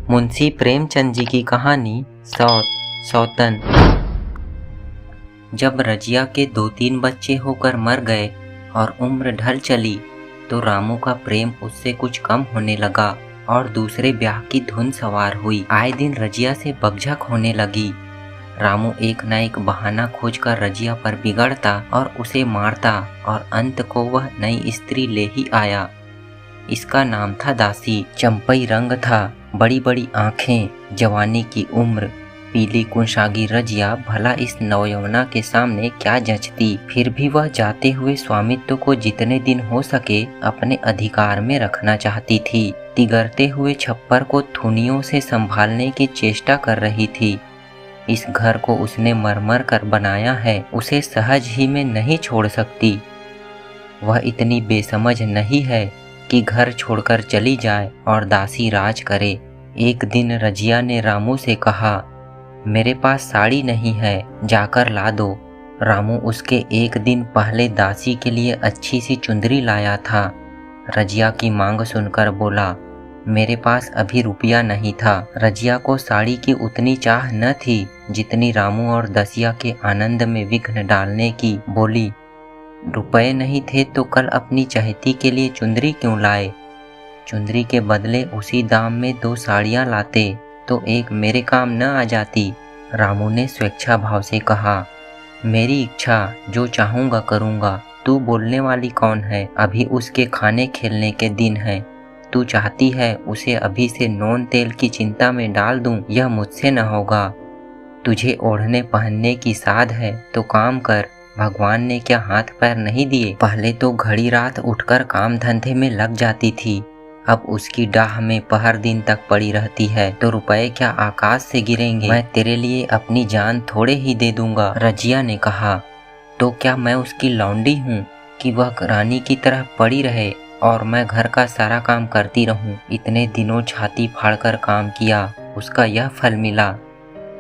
मुंशी प्रेमचंद जी की कहानी सौतन। जब रजिया के 2-3 बच्चे होकर मर गए और उम्र ढल चली तो रामू का प्रेम उससे कुछ कम होने लगा और दूसरे ब्याह की धुन सवार हुई। आए दिन रजिया से बकझक होने लगी। रामू एक न एक बहाना खोजकर रजिया पर बिगड़ता और उसे मारता और अंत को वह नई स्त्री ले ही आया। इसका नाम था दासी। चंपई रंग था, बड़ी बड़ी आंखें, जवानी की उम्र। पीली कुंशागी रजिया भला इस नौयवना के सामने क्या जचती। फिर भी वह जाते हुए स्वामित्व को जितने दिन हो सके अपने अधिकार में रखना चाहती थी। तिगरते हुए छप्पर को थुनियों से संभालने की चेष्टा कर रही थी। इस घर को उसने मरमर कर बनाया है, उसे सहज ही में नहीं छोड़ सकती। वह इतनी बेसमझ नहीं है कि घर छोड़कर चली जाए और दासी राज करे। एक दिन रजिया ने रामू से कहा, मेरे पास साड़ी नहीं है, जाकर ला दो। रामू उसके एक दिन पहले दासी के लिए अच्छी सी चुंदरी लाया था। रजिया की मांग सुनकर बोला, मेरे पास अभी रुपया नहीं था। रजिया को साड़ी की उतनी चाह न थी जितनी रामू और दसिया के आनंद में विघ्न डालने की। बोली, रुपए नहीं थे तो कल अपनी चहेती के लिए चुंदरी क्यों लाए? चुंदरी के बदले उसी दाम में 2 साड़ियाँ लाते तो एक मेरे काम न आ जाती। रामू ने स्वेच्छा भाव से कहा, मेरी इच्छा, जो चाहूँगा करूँगा। तू बोलने वाली कौन है? अभी उसके खाने खेलने के दिन हैं। तू चाहती है उसे अभी से नोन तेल की चिंता में डाल दूँ? यह मुझसे न होगा। तुझे ओढ़ने पहनने की साध है तो काम कर। भगवान ने क्या हाथ पैर नहीं दिए? पहले तो घड़ी रात उठकर काम धंधे में लग जाती थी, अब उसकी डाह में पहर दिन तक पड़ी रहती है। तो रुपए क्या आकाश से गिरेंगे? मैं तेरे लिए अपनी जान थोड़े ही दे दूंगा। रजिया ने कहा, तो क्या मैं उसकी लौंडी हूँ कि वह रानी की तरह पड़ी रहे और मैं घर का सारा काम करती रहूं? इतने दिनों छाती फाड़कर काम किया, उसका यह फल मिला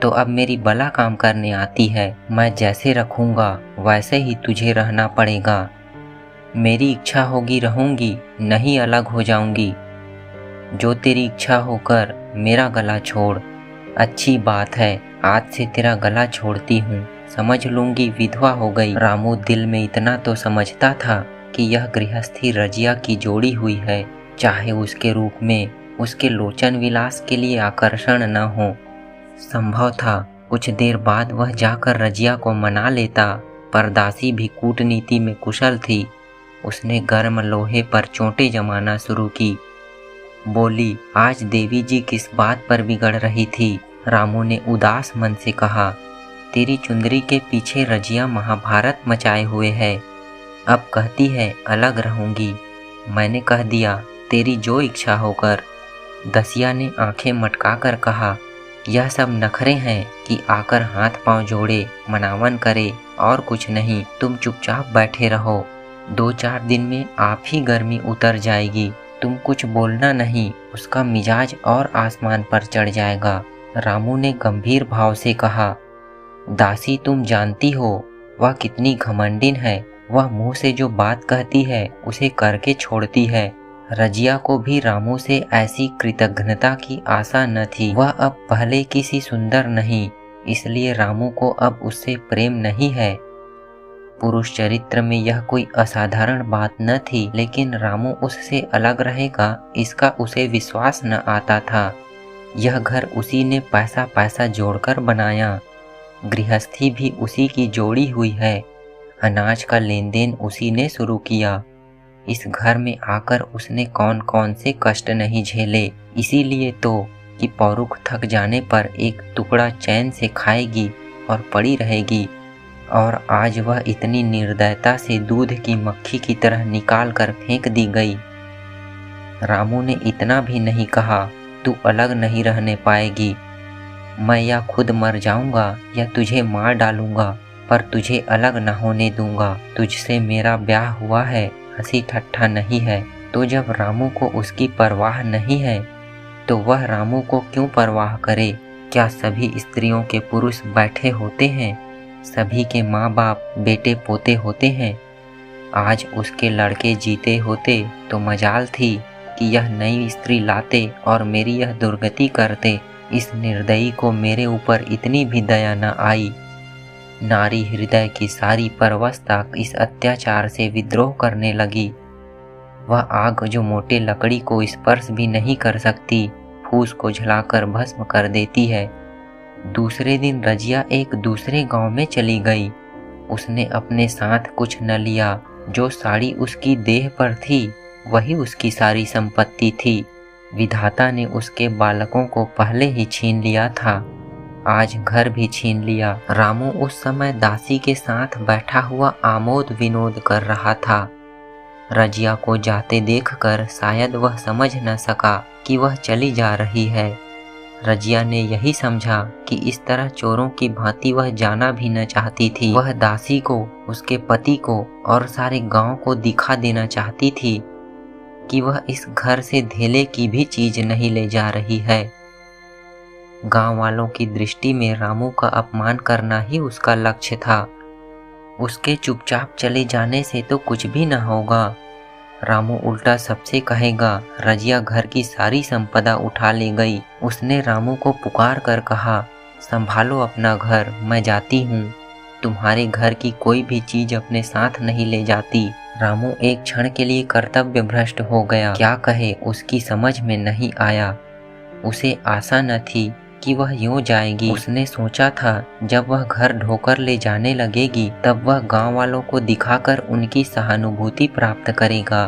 तो अब मेरी बला काम करने आती है। मैं जैसे रखूंगा वैसे ही तुझे रहना पड़ेगा। मेरी इच्छा होगी रहूंगी, नहीं अलग हो जाऊंगी। जो तेरी इच्छा होकर मेरा गला छोड़। अच्छी बात है, आज से तेरा गला छोड़ती हूँ। समझ लूंगी विधवा हो गई। रामू दिल में इतना तो समझता था कि यह गृहस्थी रजिया की जोड़ी हुई है, चाहे उसके रूप में उसके लोचन विलास के लिए आकर्षण न हो। संभव था कुछ देर बाद वह जाकर रजिया को मना लेता, पर दासी भी कूटनीति में कुशल थी। उसने गर्म लोहे पर चोटें जमाना शुरू की। बोली, आज देवी जी किस बात पर बिगड़ रही थी? रामू ने उदास मन से कहा, तेरी चुंदरी के पीछे रजिया महाभारत मचाए हुए है। अब कहती है अलग रहूंगी। मैंने कह दिया, तेरी जो इच्छा होकर। दसिया ने आंखें मटका कर कहा, यह सब नखरे हैं कि आकर हाथ पांव जोड़े, मनावन करे और कुछ नहीं। तुम चुपचाप बैठे रहो, 2-4 दिन में आप ही गर्मी उतर जाएगी। तुम कुछ बोलना नहीं, उसका मिजाज और आसमान पर चढ़ जाएगा। रामू ने गंभीर भाव से कहा, दासी तुम जानती हो वह कितनी घमंडिन है। वह मुंह से जो बात कहती है उसे करके छोड़ती है। रजिया को भी रामू से ऐसी कृतज्ञता की आशा न थी। वह अब पहले किसी सुंदर नहीं, इसलिए रामू को अब उससे प्रेम नहीं है। पुरुष चरित्र में यह कोई असाधारण बात न थी, लेकिन रामू उससे अलग रहेगा इसका उसे विश्वास न आता था। यह घर उसी ने पैसा पैसा जोड़कर बनाया, गृहस्थी भी उसी की जोड़ी हुई है, अनाज का लेन देन उसी ने शुरू किया। इस घर में आकर उसने कौन कौन से कष्ट नहीं झेले। इसीलिए तो कि पौरुख थक जाने पर एक टुकड़ा चैन से खाएगी और पड़ी रहेगी, और आज वह इतनी निर्दयता से दूध की मक्खी की तरह निकाल कर फेंक दी गई। रामू ने इतना भी नहीं कहा, तू अलग नहीं रहने पाएगी। मैं या खुद मर जाऊंगा या तुझे मार डालूंगा, पर तुझे अलग न होने दूंगा। तुझसे मेरा ब्याह हुआ है, हंसी ठट्ठा नहीं है। तो जब रामू को उसकी परवाह नहीं है तो वह रामू को क्यों परवाह करे? क्या सभी स्त्रियों के पुरुष बैठे होते हैं? सभी के माँ बाप बेटे पोते होते हैं? आज उसके लड़के जीते होते तो मजाल थी, कि यह नई स्त्री लाते और मेरी यह दुर्गति करते, इस निर्दयी को मेरे ऊपर इतनी भी दया न आई। नारी हृदय की सारी परवस्था इस अत्याचार से विद्रोह करने लगी। वह आग जो मोटे लकड़ी को स्पर्श भी नहीं कर सकती, फूस को जलाकर भस्म कर देती है। दूसरे दिन रजिया एक दूसरे गांव में चली गई। उसने अपने साथ कुछ न लिया। जो साड़ी उसकी देह पर थी वही उसकी सारी संपत्ति थी। विधाता ने उसके बालकों को पहले ही छीन लिया था, आज घर भी छीन लिया। रामू उस समय दासी के साथ बैठा हुआ आमोद विनोद कर रहा था। रजिया को जाते देखकर शायद वह समझ न सका कि वह चली जा रही है। रजिया ने यही समझा कि इस तरह चोरों की भांति वह जाना भी न चाहती थी। वह दासी को, उसके पति को और सारे गांव को दिखा देना चाहती थी कि वह इस घर से धेले की भी चीज नहीं ले जा रही है। गांव वालों की दृष्टि में रामू का अपमान करना ही उसका लक्ष्य था। उसके चुपचाप चले जाने से तो कुछ भी न होगा। रामू उल्टा सबसे कहेगा रजिया घर की सारी संपदा उठा ले गई। उसने रामू को पुकार कर कहा, संभालो अपना घर, मैं जाती हूँ। तुम्हारे घर की कोई भी चीज अपने साथ नहीं ले जाती। रामू एक क्षण के लिए कर्तव्य भ्रष्ट हो गया। क्या कहे उसकी समझ में नहीं आया। उसे आशा न थी कि वह यूं जाएगी। उसने सोचा था जब वह घर ढोकर ले जाने लगेगी तब वह गांव वालों को दिखाकर उनकी सहानुभूति प्राप्त करेगा।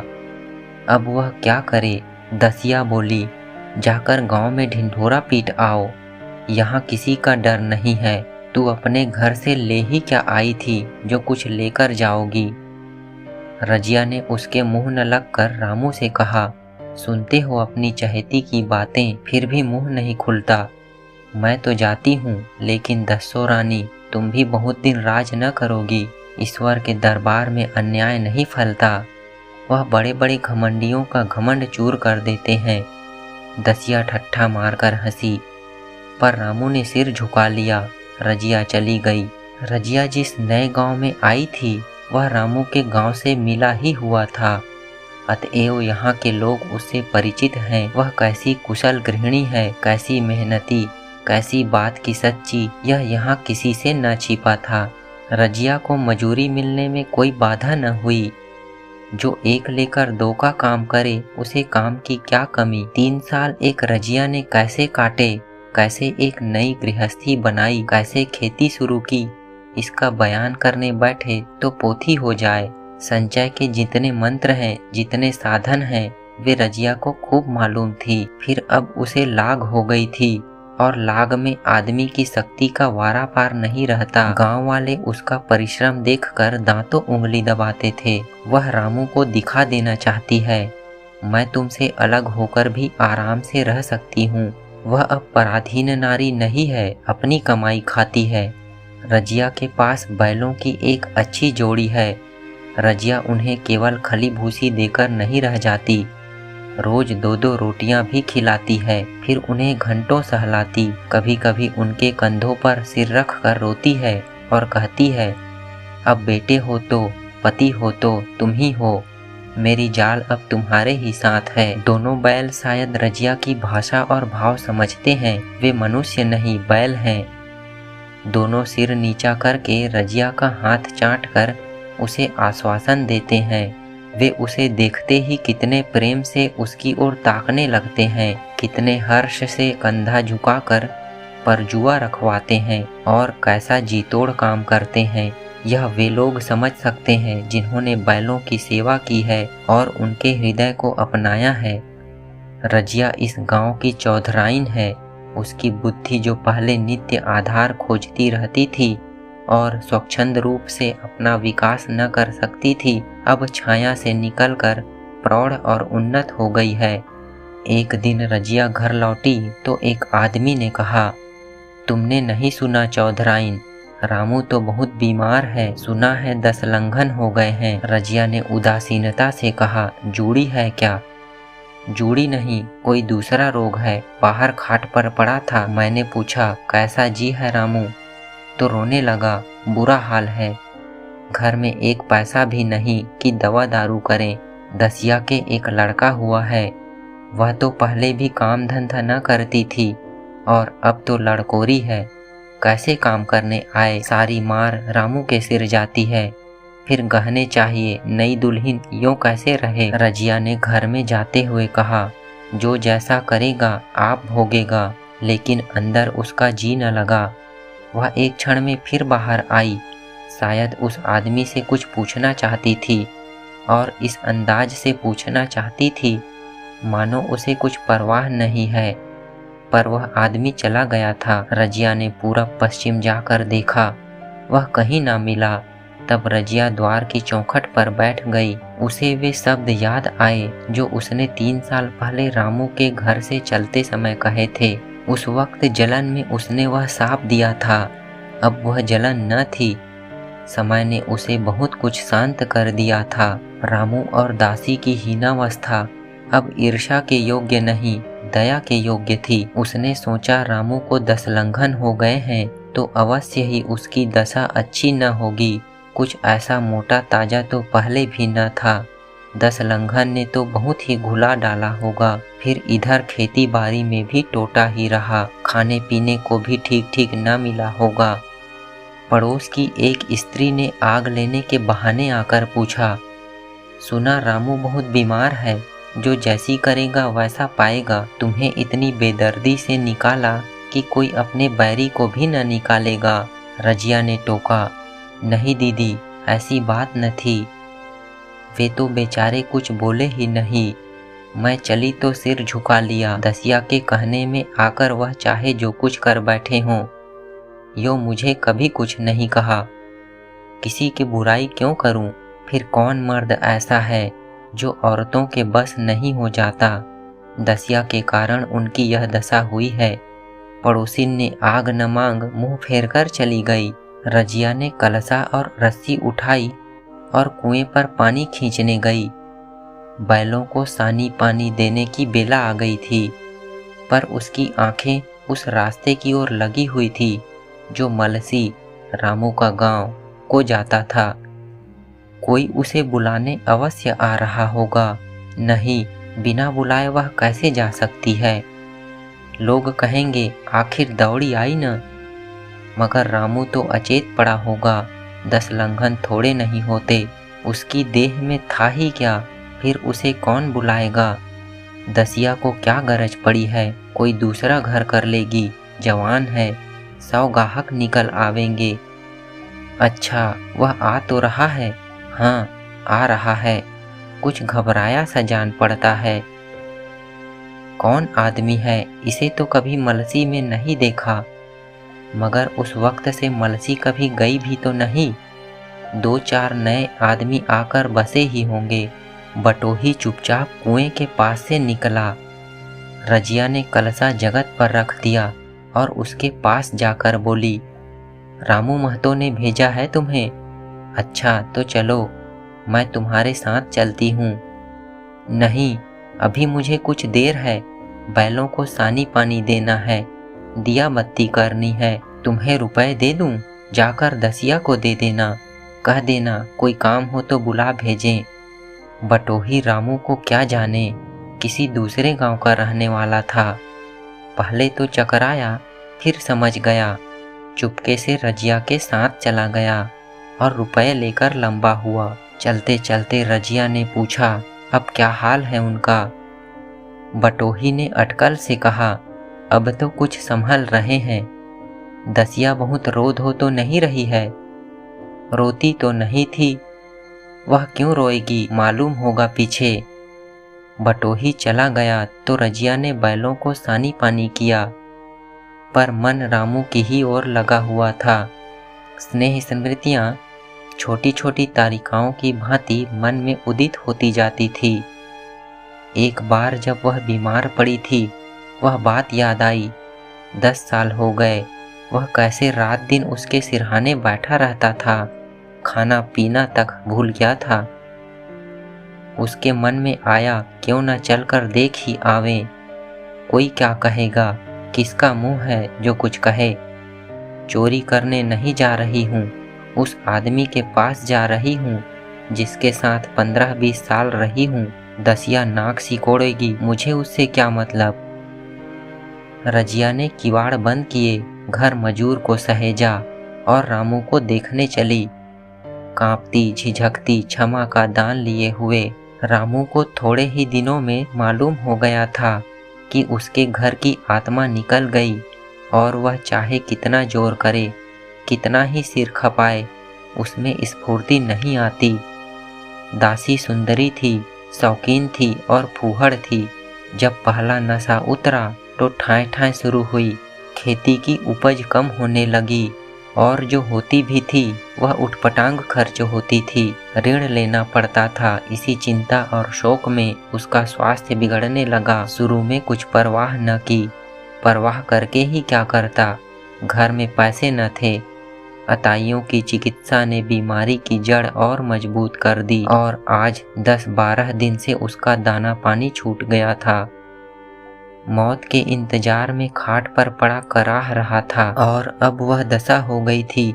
अब वह क्या करे। दसिया बोली, जाकर गांव में ढिंढोरा पीट आओ, यहाँ किसी का डर नहीं है। तू अपने घर से ले ही क्या आई थी जो कुछ लेकर जाओगी। रजिया ने उसके मुंह न लगकर रामू से कहा, सुनते हो अपनी चहेती की बातें फिर भी मुंह नहीं खुलता। मैं तो जाती हूँ, लेकिन दस्सो रानी तुम भी बहुत दिन राज न करोगी। ईश्वर के दरबार में अन्याय नहीं फलता। वह बड़े बड़े घमंडियों का घमंड चूर कर देते हैं। दसिया ठट्ठा मारकर हंसी, पर रामू ने सिर झुका लिया। रजिया चली गई। रजिया जिस नए गांव में आई थी वह रामू के गांव से मिला ही हुआ था, अतएव यहाँ के लोग उससे परिचित हैं। वह कैसी कुशल गृहिणी है, कैसी मेहनती, कैसी बात की सच्ची, यह यहाँ किसी से न छिपा था। रजिया को मजूरी मिलने में कोई बाधा न हुई। जो एक लेकर दो का काम करे उसे काम की क्या कमी। 3 साल एक रजिया ने कैसे काटे, कैसे एक नई गृहस्थी बनाई, कैसे खेती शुरू की, इसका बयान करने बैठे तो पोथी हो जाए। संचय के जितने मंत्र हैं, जितने साधन हैं, वे रजिया को खूब मालूम थी। फिर अब उसे लाग हो गई थी और लाग में आदमी की शक्ति का वारा पार नहीं रहता। गांव वाले उसका परिश्रम देखकर दांतों उंगली दबाते थे। वह रामू को दिखा देना चाहती है, मैं तुमसे अलग होकर भी आराम से रह सकती हूँ। वह अब पराधीन नारी नहीं है, अपनी कमाई खाती है। रजिया के पास बैलों की एक अच्छी जोड़ी है। रजिया उन्हें केवल खली भूसी देकर नहीं रह जाती, रोज 2-2 रोटियां भी खिलाती है। फिर उन्हें घंटों सहलाती। कभी कभी उनके कंधों पर सिर रख कर रोती है और कहती है, अब बेटे हो तो, पति हो तो तुम ही हो, मेरी जाल अब तुम्हारे ही साथ है। दोनों बैल शायद रजिया की भाषा और भाव समझते हैं। वे मनुष्य नहीं, बैल हैं। दोनों सिर नीचा करके रजिया का हाथ चाट कर उसे आश्वासन देते हैं। वे उसे देखते ही कितने प्रेम से उसकी ओर ताकने लगते हैं, कितने हर्ष से कंधा झुकाकर परजुआ रखवाते हैं और कैसा जीतोड़ काम करते हैं। यह वे लोग समझ सकते हैं जिन्होंने बैलों की सेवा की है और उनके हृदय को अपनाया है। रजिया इस गांव की चौधराइन है। उसकी बुद्धि जो पहले नित्य आधार खोजती रहती थी और स्वच्छंद रूप से अपना विकास न कर सकती थी, अब छाया से निकलकर प्रौढ़ और उन्नत हो गई है। एक दिन रजिया घर लौटी तो एक आदमी ने कहा, तुमने नहीं सुना चौधराइन, रामू तो बहुत बीमार है, सुना है 10 लंघन हो गए हैं। रजिया ने उदासीनता से कहा, जूड़ी है क्या? जूड़ी नहीं, कोई दूसरा रोग है, बाहर खाट पर पड़ा था। मैंने पूछा, कैसा जी है रामू? तो रोने लगा, बुरा हाल है, घर में 1 पैसा भी नहीं कि दवा दारू करें। दसिया के एक लड़का हुआ है, वह तो पहले भी काम धंधा न करती थी और अब तो लड़कोरी है। कैसे काम करने आए सारी मार रामू के सिर जाती है। फिर गहने चाहिए, नई दुल्हन यूं कैसे रहे। रजिया ने घर में जाते हुए कहा, जो जैसा करेगा आप भोगेगा। लेकिन अंदर उसका जी न लगा। वह एक क्षण में फिर बाहर आई। शायद उस आदमी से कुछ पूछना चाहती थी और इस अंदाज से पूछना चाहती थी मानो उसे कुछ परवाह नहीं है। पर वह आदमी चला गया था। रजिया ने पूरब पश्चिम जाकर देखा, वह कहीं ना मिला। तब रजिया द्वार की चौखट पर बैठ गई। उसे वे शब्द याद आए जो उसने 3 साल पहले रामू के घर से चलते समय कहे थे। उस वक्त जलन में उसने वह साप दिया था। अब वह जलन न थी। समय ने उसे बहुत कुछ शांत कर दिया था। रामू और दासी की हीनावस्था अब ईर्ष्या के योग्य नहीं, दया के योग्य थी। उसने सोचा रामू को 10 लंघन हो गए हैं तो अवश्य ही उसकी दशा अच्छी न होगी। कुछ ऐसा मोटा ताजा तो पहले भी न था। 10 लंघन ने तो बहुत ही घुला डाला होगा। फिर इधर खेती बाड़ी में भी टोटा ही रहा। खाने पीने को भी ठीक ठीक न मिला होगा। पड़ोस की एक स्त्री ने आग लेने के बहाने आकर पूछा, सुना रामू बहुत बीमार है, जो जैसी करेगा वैसा पाएगा। तुम्हें इतनी बेदर्दी से निकाला कि कोई अपने बैरी को भी न निकालेगा। रजिया ने टोका, नहीं दीदी, ऐसी बात न थी। वे तो बेचारे कुछ बोले ही नहीं। मैं चली तो सिर झुका लिया। दसिया के कहने में आकर वह चाहे जो कुछ कर बैठे हों, यो मुझे कभी कुछ नहीं कहा। किसी की बुराई क्यों करूं? फिर कौन मर्द ऐसा है जो औरतों के बस नहीं हो जाता। दसिया के कारण उनकी यह दशा हुई है। पड़ोसिन ने आग न मांग मुंह फेर कर चली गई। रजिया ने कलसा और रस्सी उठाई और कुएं पर पानी खींचने गई। बैलों को सानी पानी देने की बेला आ गई थी, पर उसकी आंखें उस रास्ते की ओर लगी हुई थी जो मलसी, रामू का गांव, को जाता था। कोई उसे बुलाने अवश्य आ रहा होगा। नहीं, बिना बुलाए वह कैसे जा सकती है। लोग कहेंगे आखिर दौड़ी आई न। मगर रामू तो अचेत पड़ा होगा। 10 लंघन थोड़े नहीं होते। उसकी देह में था ही क्या, फिर उसे कौन बुलाएगा। दसिया को क्या गरज पड़ी है, कोई दूसरा घर कर लेगी। जवान है, 100 गाहक निकल आवेंगे। अच्छा, वह आ तो रहा है। हाँ, आ रहा है। कुछ घबराया सा जान पड़ता है। कौन आदमी है, इसे तो कभी मलसी में नहीं देखा। मगर उस वक्त से मलसी कभी गई भी तो नहीं। 2-4 नए आदमी आकर बसे ही होंगे। बटोही चुपचाप कुएं के पास से निकला। रजिया ने कलसा जगत पर रख दिया और उसके पास जाकर बोली, रामू महतो ने भेजा है तुम्हें? अच्छा तो चलो, मैं तुम्हारे साथ चलती हूँ। नहीं, अभी मुझे कुछ देर है। बैलों को सानी पानी देना है, दिया बत्ती करनी है। तुम्हें रुपए दे दूं? जाकर दसिया को दे देना। कह देना कोई काम हो तो बुला भेजें। बटोही रामू को क्या जाने, किसी दूसरे गांव का रहने वाला था। पहले तो चकराया, फिर समझ गया। चुपके से रजिया के साथ चला गया और रुपए लेकर लंबा हुआ। चलते चलते रजिया ने पूछा, अब क्या हाल है उनका? बटोही ने अटकल से कहा, अब तो कुछ संभल रहे हैं। दसिया बहुत रोध हो तो नहीं रही है? रोती तो नहीं थी। वह क्यों रोएगी, मालूम होगा पीछे। बटोही चला गया तो रजिया ने बैलों को सानी पानी किया, पर मन रामू की ही ओर लगा हुआ था। स्नेह स्मृतियाँ छोटी छोटी तारिकाओं की भांति मन में उदित होती जाती थी। एक बार जब वह बीमार पड़ी थी, वह बात याद आई। 10 साल हो गए, वह कैसे रात दिन उसके सिरहाने बैठा रहता था, खाना पीना तक भूल गया था। उसके मन में आया क्यों न चलकर देख ही आवे। कोई क्या कहेगा, किसका मुंह है जो कुछ कहे। चोरी करने नहीं जा रही हूँ, उस आदमी के पास जा रही हूँ जिसके साथ 15-20 साल रही हूँ। दसिया नाक सिकोड़ेगी, मुझे उससे क्या मतलब। रजिया ने किवाड़ बंद किए, घर मजूर को सहेजा और रामू को देखने चली। कांपती झिझकती क्षमा का दान लिए हुए रामू को थोड़े ही दिनों में मालूम हो गया था कि उसके घर की आत्मा निकल गई और वह चाहे कितना जोर करे, कितना ही सिर खपाए, उसमें स्फूर्ति नहीं आती। दासी सुंदरी थी, शौकीन थी और फूहड़ थी। जब पहला नशा उतरा तो ठाए ठाए शुरू हुई। खेती की उपज कम होने लगी और जो होती भी थी वह उटपटांग खर्च होती थी। ऋण लेना पड़ता था। इसी चिंता और शोक में उसका स्वास्थ्य बिगड़ने लगा। शुरू में कुछ परवाह न की, परवाह करके ही क्या करता, घर में पैसे न थे। अताइयों की चिकित्सा ने बीमारी की जड़ और मजबूत कर दी और आज 10-12 दिन से उसका दाना पानी छूट गया था। मौत के इंतजार में खाट पर पड़ा कराह रहा था और अब वह दशा हो गई थी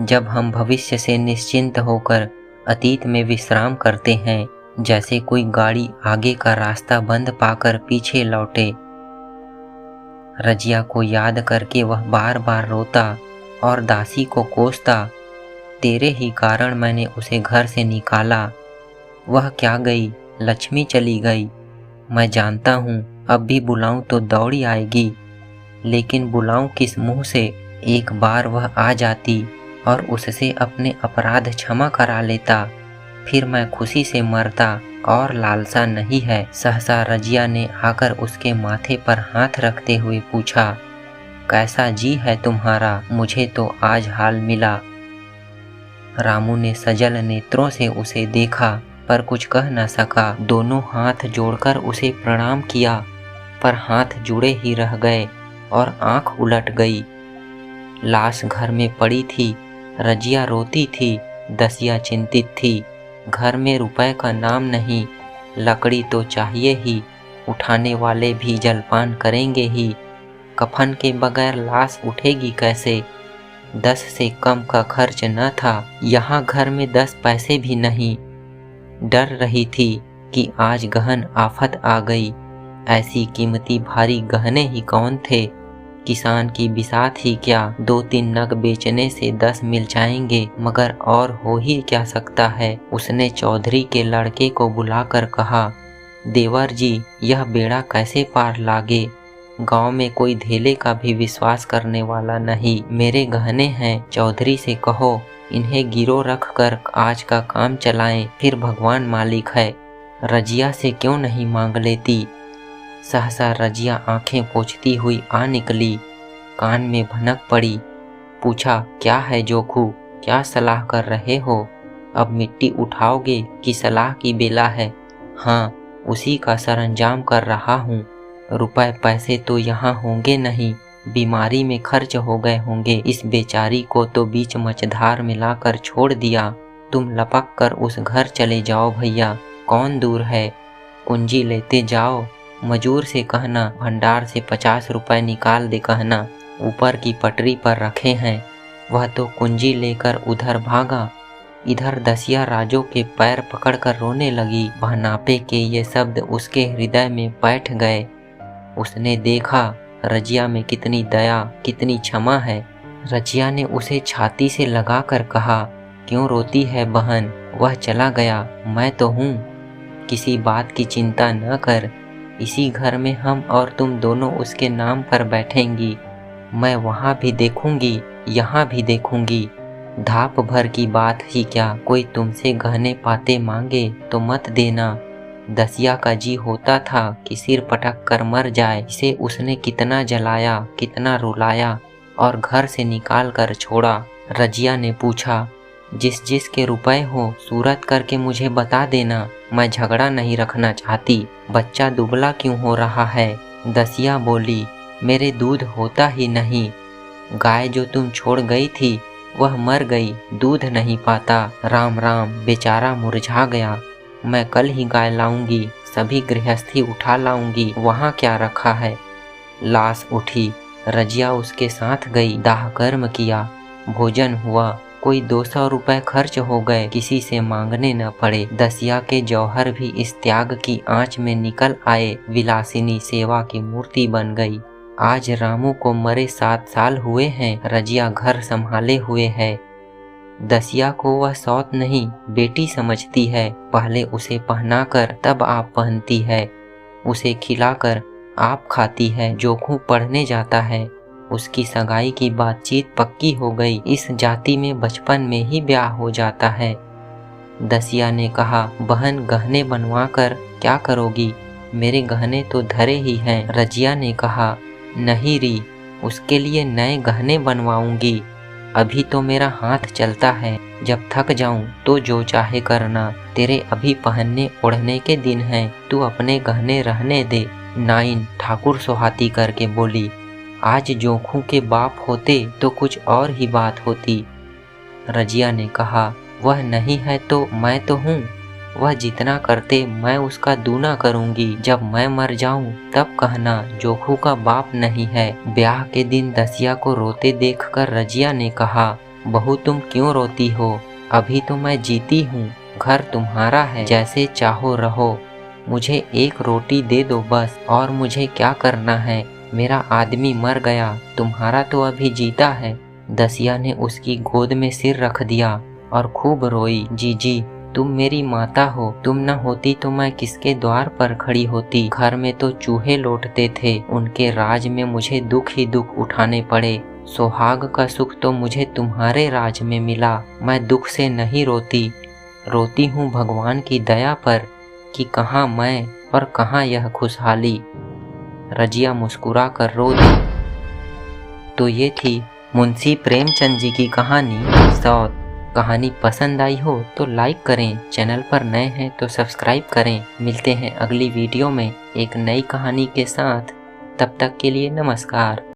जब हम भविष्य से निश्चिंत होकर अतीत में विश्राम करते हैं, जैसे कोई गाड़ी आगे का रास्ता बंद पाकर पीछे लौटे। रजिया को याद करके वह बार बार रोता और दासी को कोसता, तेरे ही कारण मैंने उसे घर से निकाला। वह क्या गई, लक्ष्मी चली गई। मैं जानता हूँ अब भी बुलाऊं तो दौड़ी आएगी, लेकिन बुलाऊं किस मुंह से। एक बार वह आ जाती और उससे अपने अपराध क्षमा करा लेता, फिर मैं खुशी से मरता और लालसा नहीं है। सहसा रजिया ने आकर उसके माथे पर हाथ रखते हुए पूछा, कैसा जी है तुम्हारा, मुझे तो आज हाल मिला। रामू ने सजल नेत्रों से उसे देखा पर कुछ कह न सका। दोनों हाथ जोड़कर उसे प्रणाम किया पर हाथ जुड़े ही रह गए और आंख उलट गई। लाश घर में पड़ी थी। रजिया रोती थी, दसिया चिंतित थी। घर में रुपए का नाम नहीं, लकड़ी तो चाहिए ही, उठाने वाले भी जलपान करेंगे ही। कफन के बगैर लाश उठेगी कैसे। 10 से कम का खर्च न था। यहाँ घर में 10 पैसे भी नहीं। डर रही थी कि आज गहन आफत आ गई। ऐसी कीमती भारी गहने ही कौन थे। किसान की बिसात ही क्या, 2-3 नग बेचने से 10 मिल जाएंगे, मगर और हो ही क्या सकता है। उसने चौधरी के लड़के को बुलाकर कहा, देवर जी, यह बेड़ा कैसे पार लागे। गांव में कोई धेले का भी विश्वास करने वाला नहीं। मेरे गहने हैं, चौधरी से कहो इन्हें गिरो रख कर आज का काम चलाएं, फिर भगवान मालिक है। रजिया से क्यों नहीं मांग लेती। सहसा रजिया आंखें पोंछती हुई आ निकली, कान में भनक पड़ी। पूछा, क्या है जोखू, क्या सलाह कर रहे हो। अब मिट्टी उठाओगे कि सलाह की बेला है। हाँ, उसी का सरंजाम कर रहा हूँ। रुपए पैसे तो यहाँ होंगे नहीं, बीमारी में खर्च हो गए होंगे। इस बेचारी को तो बीच मझधार में लाकर छोड़ दिया। तुम लपक कर उस घर चले जाओ भैया, कौन दूर है। कुंजी लेते जाओ, मजूर से कहना भंडार से 50 रुपए निकाल दे कहना, ऊपर की पटरी पर रखे हैं। वह तो कुंजी लेकर उधर भागा। इधर दसिया राजो के पैर पकड़कर रोने लगी। भानापे के ये शब्द उसके हृदय में बैठ गए। उसने देखा रजिया में कितनी दया, कितनी क्षमा है। रजिया ने उसे छाती से लगाकर कहा, क्यों रोती है बहन, वह चला गया, मैं तो हूँ। किसी बात की चिंता न कर। इसी घर में हम और तुम दोनों उसके नाम पर बैठेंगी। मैं वहाँ भी देखूंगी, यहाँ भी देखूंगी। धाप भर की बात ही क्या, कोई तुमसे गहने पाते मांगे तो मत देना। दसिया का जी होता था कि सिर पटक कर मर जाए। इसे उसने कितना जलाया, कितना रुलाया और घर से निकाल कर छोड़ा। रजिया ने पूछा, जिस जिस के रुपए हो सूरत करके मुझे बता देना, मैं झगड़ा नहीं रखना चाहती। बच्चा दुबला क्यों हो रहा है। दसिया बोली, मेरे दूध होता ही नहीं। गाय जो तुम छोड़ गई थी वह मर गई, दूध नहीं पाता। राम राम, बेचारा मुरझा गया। मैं कल ही गाय लाऊंगी, सभी गृहस्थी उठा लाऊंगी। वहाँ क्या रखा है। लाश उठी। रजिया उसके साथ गई। दाह कर्म किया, भोजन हुआ। कोई 200 रुपए खर्च हो गए, किसी से मांगने न पड़े। दसिया के जौहर भी इस त्याग की आंच में निकल आए, विलासिनी सेवा की मूर्ति बन गई। आज रामू को मरे 7 साल हुए हैं, रजिया घर संभाले हुए है। दसिया को वह सौत नहीं बेटी समझती है। पहले उसे पहनाकर तब आप पहनती है, उसे खिलाकर आप खाती है। जोखू पढ़ने जाता है, उसकी सगाई की बातचीत पक्की हो गई। इस जाति में बचपन में ही ब्याह हो जाता है। दसिया ने कहा, बहन गहने बनवा कर क्या करोगी? मेरे गहने तो धरे ही हैं। रजिया ने कहा, नहीं री, उसके लिए नए गहने बनवाऊंगी। अभी तो मेरा हाथ चलता है, जब थक जाऊं तो जो चाहे करना। तेरे अभी पहनने ओढ़ने के दिन हैं, तू अपने गहने रहने दे। नाइन ठाकुर सोहाती करके बोली, आज जोखू के बाप होते तो कुछ और ही बात होती। रजिया ने कहा, वह नहीं है तो मैं तो हूँ। वह जितना करते मैं उसका दूना करूँगी। जब मैं मर जाऊँ तब कहना जोखू का बाप नहीं है। ब्याह के दिन दसिया को रोते देखकर रजिया ने कहा, बहू तुम क्यों रोती हो? अभी तो मैं जीती हूँ, घर तुम्हारा है, जैसे चाहो रहो। मुझे एक रोटी दे दो बस, और मुझे क्या करना है? मेरा आदमी मर गया, तुम्हारा तो अभी जीता है। दसिया ने उसकी गोद में सिर रख दिया और खूब रोई। जीजी तुम मेरी माता हो, तुम न होती तो मैं किसके द्वार पर खड़ी होती? घर में तो चूहे लौटते थे, उनके राज में मुझे दुख ही दुख उठाने पड़े। सुहाग का सुख तो मुझे तुम्हारे राज में मिला। मैं दुख से नहीं रोती, रोती हूँ भगवान की दया पर कि कहाँ मैं और कहाँ यह खुशहाली। रजिया मुस्कुरा कर रो दी। तो ये थी मुंशी प्रेमचंद जी की कहानी सौत। कहानी पसंद आई हो तो लाइक करें, चैनल पर नए हैं तो सब्सक्राइब करें। मिलते हैं अगली वीडियो में एक नई कहानी के साथ। तब तक के लिए नमस्कार।